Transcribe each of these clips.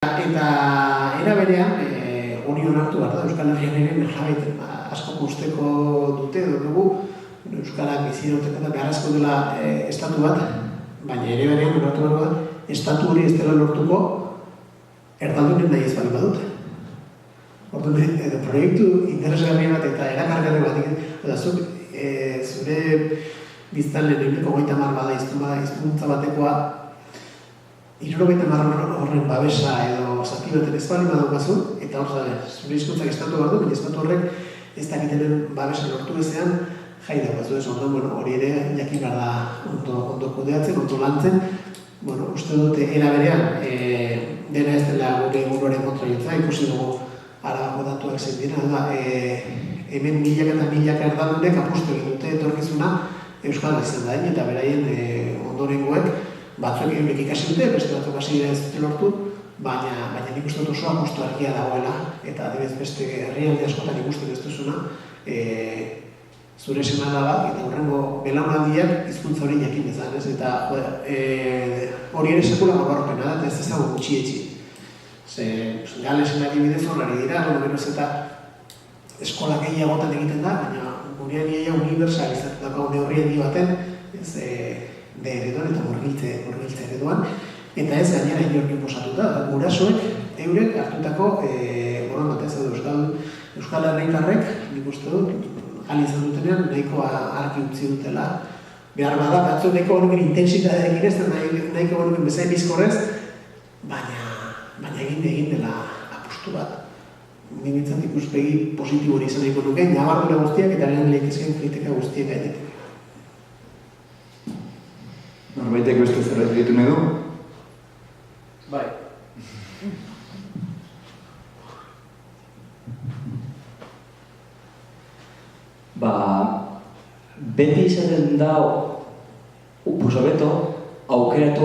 Eta era berean, hori onartu behar da, Euskal Herrian ere merjabait asko usteko dute, dugu, Euskarak biziroteko eta beharrezko dela estatu bat, baina ere berean onartu behar da, estatu hori ez dela lortuko erdaldunen nahi ez bali badute. Orduan, proiektu interesgarri bat eta erakargarri bat, zure biztanleen ehuneko 30 bada hizkuntza batekoa, 70 horren babesa edo zati baten ez bali badaukazu, eta hor zure hizkuntzak estatu behar du, baina estatu horrek ez dakitenen babesa lortu bezean jai daukazu ez. Orduan, hori ere jakin behar da ondo kudeatzen, ondo lantzen. Uste dute era berean, dena ez dela gure inguruaren kontra jotza, ikusi dugu Arabako datuak zein dira, hemen milaka eta milaka erdaldunek apustu egin dute etorkizuna Euskal izan da, eta beraien ondorengoek batzuek eurek ikasi dute, beste batzuk hasi ez dute lortu, baina nik uste dut oso apustu argia dagoela, eta adibidez beste herrialde askotan ikusten ez duzuna, zure seme-alaba eta hurrengo belaunaldiak hizkuntza hori jakin dezan, ez? Eta hori ere sekula gorbarrupena da, eta ez dago gutxietxi. Galesen adibidez horrari dira, eta eskola gehiagotan egiten da, baina gurean iaia universalizatutako neurri handi baten, de ereduan eta murgiltze ereduan, eta ez gainera inorkin posatuta, gurasoek eurek hartutako borondatez edo Euskal Herritarrek, nik uste dut, gali izan dutenean nahiko argi utzi dutela. Behar bada, batzu nahiko honuken intensitateekin ez, nahiko honuken bezain bizkorrez, baina egin dela apustu bat. Nintzen ikuspegi positibo hori izan nahiko nuke, nabardura guztiak eta lehen lehikizken kritika guztiak gainetik. Norbaitek beste zerbait ditu nahi du? Bai. Beti izaten da upusobeto aukeratu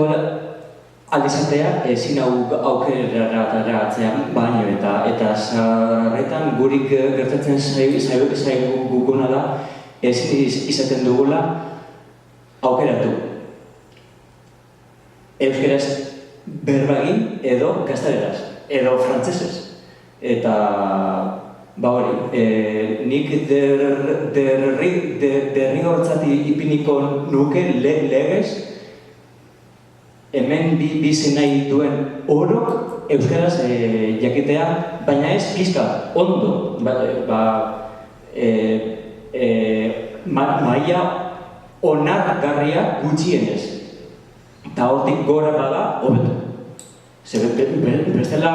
alizatea ezin aukeraratzea baino eta sarretan gurik gertatzen zaigu guguna da ezin izaten dugula aukeratu. Euskeraz berbagin edo gazteleraz, edo frantzesez. Eta nik derrigortzat ipiniko nuke legez hemen bizi nahi duen orok euskaraz jakitea, baina ez pizka, ondo. Maila onargarria gutxienez. Eta hortik gora bada, hobeto. Bestela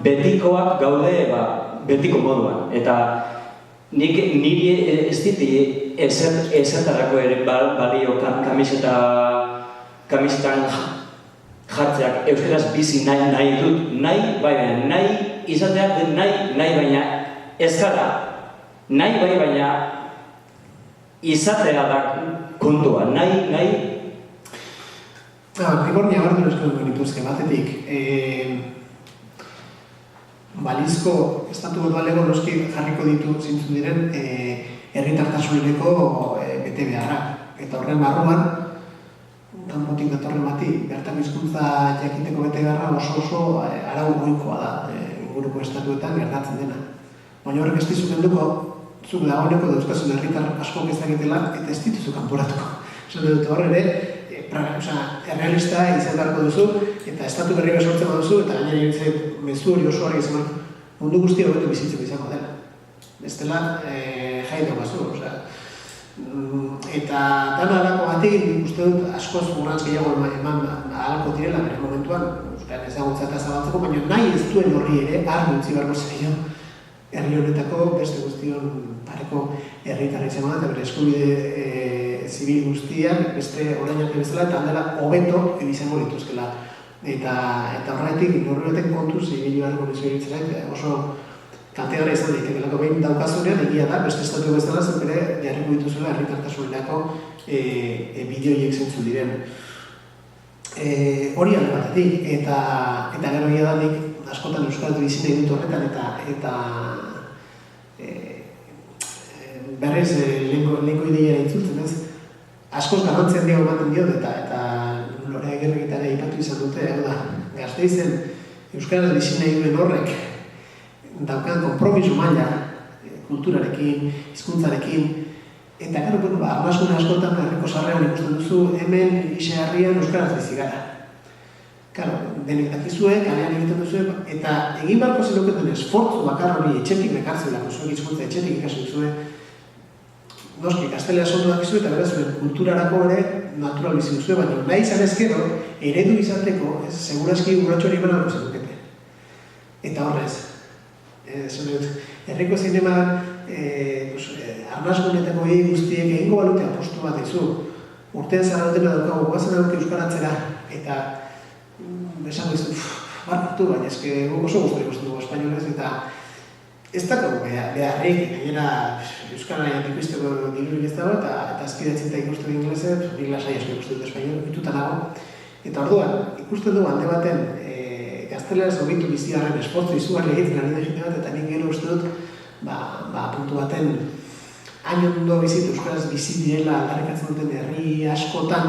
betikoak gaude betiko moduan, eta niri ez diti ezertarako ere balio kamisetan jartzeak euskaraz bizi nahi dut, nahi izateak nahi baina ez gara, nahi baina izatea da kontua, nahi. Igor niagartu esko genituzke batetik, balizko estatu balego noski jarriko ditu zintzun diren herritartasuneko bete beharrak. Eta horren barruan, kanpotik datorren bati, bertako hizkuntza jakiteko bete beharra oso arau goikoa da inguruko estatuetan gertatzen dena. Baina horrek ez dizu kenduko, zuk dagoeneko dauzkazun herritar asko ezagitela eta ez dituzu kanporatuko. Esan dut hor ere, errealista izan beharko duzu eta estatu berri sortzen baduzu eta gainera iruditzen mezu hori oso argi izan mundu guztia hobeto bizitzeko izango dela. Bestela jai daukazu. Eta dana alako batik nik uste dut askoz urrantz gehiago eman ahalko direla bere momentuan, ezagutza eta zabaltzeko, baina nahi ez duen horri ere argi utzi beharko zaio herri honetako beste guztion pareko herritarra izango da eta bere eskubide zibil guztiak beste orain arte bezala eta handela hobeto izango lituzkela. Eta horretik norbetek kontuz ibili beharko nizueritzen oso kaltegarria izan daitekelako behin daukazunean egia da, beste estatu bezala zen bere jarriko dituzela herritartasunerako bideoiek zentzu diren. Hori alde batetik, eta gero egia da nik askotan euskal bizi nahi dut horretan eta berrez lehenko ideia itzultzen ez. Askoz garrantzia handia ematen diot eta Lorea Gerrekitara ipatu izan dute, Gasteizen euskaraz bizi nahi duen horrek daukan konpromiso maila kulturarekin, hizkuntzarekin, eta gero, arnasune askotan herriko sarrean ikusten duzu hemen herrian euskaraz bizi gara. Claro, denek dakizue, kalean egiten duzue, eta egin barko zenuketen esfortzu bakar hori etxetik nekartzelako zuen hizkuntza etxetik ikasi duzue, noski, gaztelera ondo dakizue eta beraz zuen kulturarako ere natural bizi duzue, baina nahi izan ezkero, eredu izateko, segurazki urratxo hori eman alko zenukete. Eta horrez, herriko zineman, arnasgunetako guztiek egingo balute apostu bat izu, urtean zaradotena daukagu, guazen aduk euskaratzera, eta esango izu, barkatu, baina eske oso guztu ikusten dugu espainolez, eta ez dago beharrik, gainera euskara ikusteko dilurik ez dago, eta azpidatzen eta ikusten inglesez, nik lasai asko ikusten dut espainol, ikututa nago. Eta orduan, ikusten dugu alde baten gazteleraz hobitu biziarren esfortzu izugarri egiten ari da jende bat, eta nik gero uste dut, puntu baten hain ondo bizit euskaraz bizi direla aldarrikatzen duten herri askotan,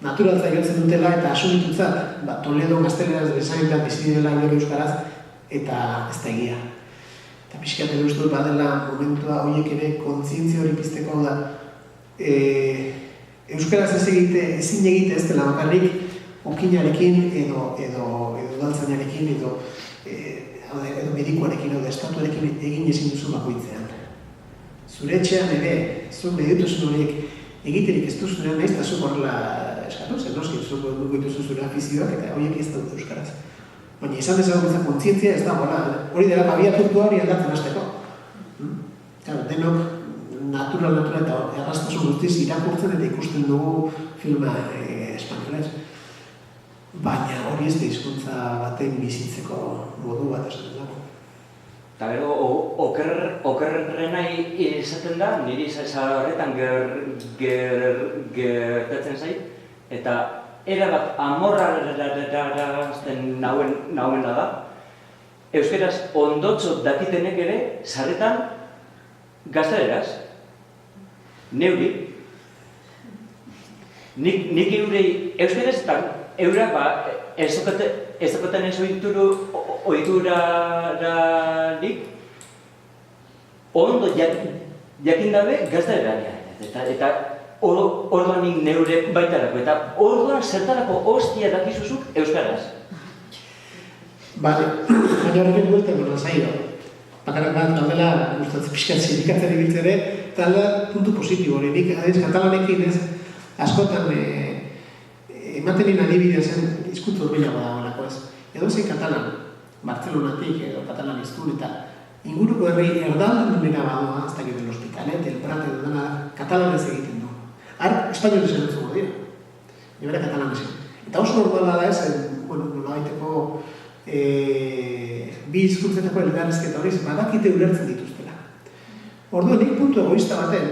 naturaltza egotzen dutela eta asunitutzat, Toledo gazteleraz bezaintan bizi direla euskaraz, eta ez da egia. Eta pixkat edo uste dut badela momentua horiek ere kontzientzia hori pizteko da. Euskaraz ezin egite ez dela bakarrik okinarekin edo daltzainarekin edo medikuarekin edo estatuarekin egin ezin duzu bakoitzean. Zure etxean ere, zuk medituzun horiek egiterik ez duzunean nahiz eta zuk horrela eskatu, zer noski, zuk dituzu zure afizioak eta horiek ez dut euskaraz. Baina izan dezagun kontzientzia ez da hori dela abiapuntua hori aldatzen hasteko. Denok natural eta erraztasun guztiz irakurtzen eta ikusten dugu filma espainolez. Baina hori ez da hizkuntza baten bizitzeko modu bat esaten dago. Eta gero, okerrena izaten da, niri horretan gertatzen zait, eta erabat amorrarazten nahuena da, euskaraz ondotxo dakitenek ere, sarretan gazteleraz, neuri. Nik eurei euskaraz eta eurak ez dokaten ez oiturarik ondo jakin dabe gazteleraria. Eta orduan nik neure baitarako, eta orduan zertarako hostia dakizuzuk euskaraz. Bale, baina horrekin buelten gona zailo. Bakarrak bat, taldela, gustatzen pixkat sindikatzen ibiltzere, taldela puntu positibo hori. Nik, katalanekin ez, askotan ematen nien adibidea zen hizkuntza hurbilago dagoelako ez. Edo zein katalan, Bartzelonatik edo katalan iztun eta inguruko herri erdaldan numera badoa, ez dakit el Hospitalet, el Prat edo dena, katalanez egiten du. Espainolez erantzungo dira. Nibera katalanez. Eta oso normala da ez, nolabaiteko bi hizkuntzetako elgarrezketa hori, badakite ulertzen dituztela. Orduan, nik puntu egoista baten,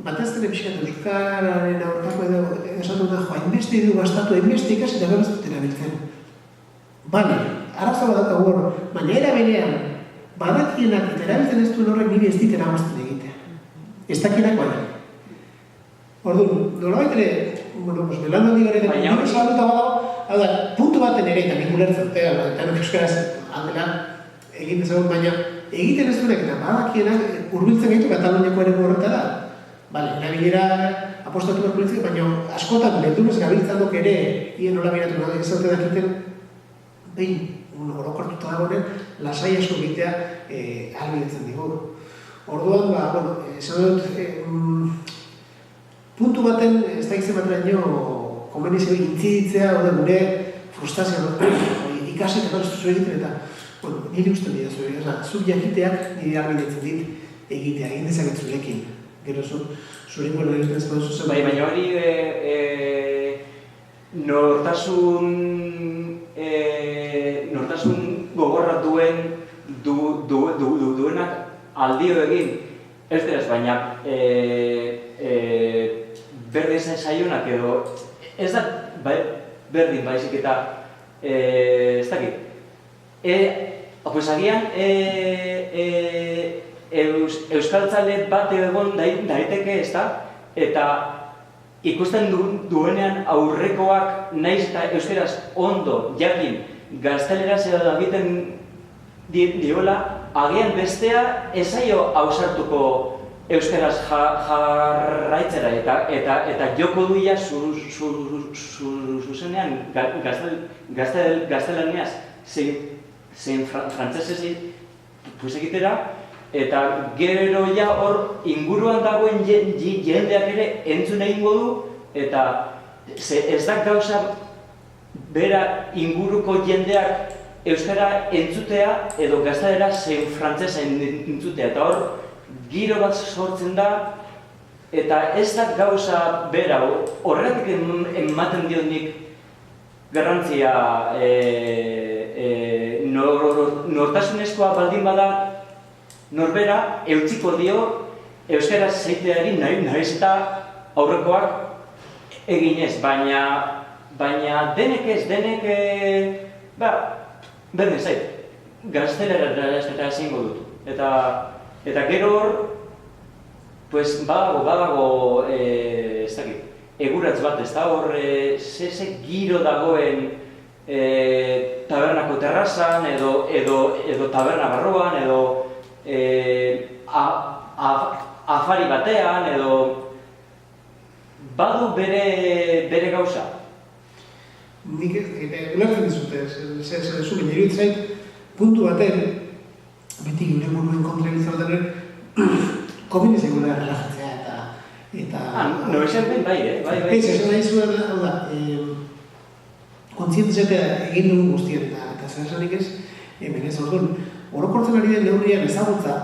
batez dene pixkat euskararen aurkako edo esatu da, hainbeste edo gastatu, hainbeste ikasi eta gero ez dut erabiltzen. Bale, arazo bat hor, baina eraberean, badakienak eta erabiltzen ez duen horrek nire ez dit eragozten egitea. Ez dakienak baina. Orduan, nolabait ere, belandu handi garen, nire salduta badago, puntu baten ere, eta nik ulertzen, eta euskaraz aldela egin dezagun, baina egiten ez duenak eta badakienak hurbiltzen gaitu Kataluniako ere horretara. Bale, erabilera apostatu behar politzik, baina askotan lehtunez gabiltzandok ere hien nola biratu nahi ezaute dakiten behin orokortuta dagoen lasai asko egitea ahalbidetzen digu. Orduan, esan dut, puntu baten ez da izan bateraino konbenizio intziditzea, gure frustrazioa ikasi eta ez duzu egiten eta niri usten dira zure, zuk jakiteak niri ahalbidetzen dit egitea, egin dezaket zurekin. Gero zure inguela egiten zuen zuzen. Baina hori nortasun gogorra duenak aldio egin. Ez dira, baina berdin zaionak edo ez da berdin baizik eta ez dakit. Agian euskaltzale bat egon daiteke ez da, eta ikusten duenean aurrekoak naiz eta euskaraz ondo jakin gazteleraz edo egiten diola, agian bestea ez zaio ausartuko euskaraz jarraitzera eta joko duia zuzenean gaztelaniaz zein frantzesez egitera, eta gero ja hor inguruan dagoen jendeak ere entzun egingo du, eta ez da gauza bera inguruko jendeak euskara entzutea edo gaztelera zein frantzesa entzutea, eta hor giro bat sortzen da, eta ez da gauza bera, horretik ematen diot nik garrantzia nortasunezkoa baldin bada norbera eutsiko dio euskaraz zeiteari nahiz eta aurrekoak eginez, baina denek ez, berdin zait, gaztelera ezingo dut. Eta gero hor, pues badago, ez dakit, eguratz bat, ez da hor, ze giro dagoen tabernako terrazan, edo taberna barruan, edo afari batean, edo badu bere gauza. Nik ulertzen dizute, zuen iruditzen puntu baten, beti gure buruen kontra egiten komeni zegoela relajatzea eta... Noizan ben bai. Ez, esan nahi zuen, hau da, kontzientziatea egin dugun guztien eta zer esanik ez, hemen ez orduan, orokortzen ari den neurrian ezagutza,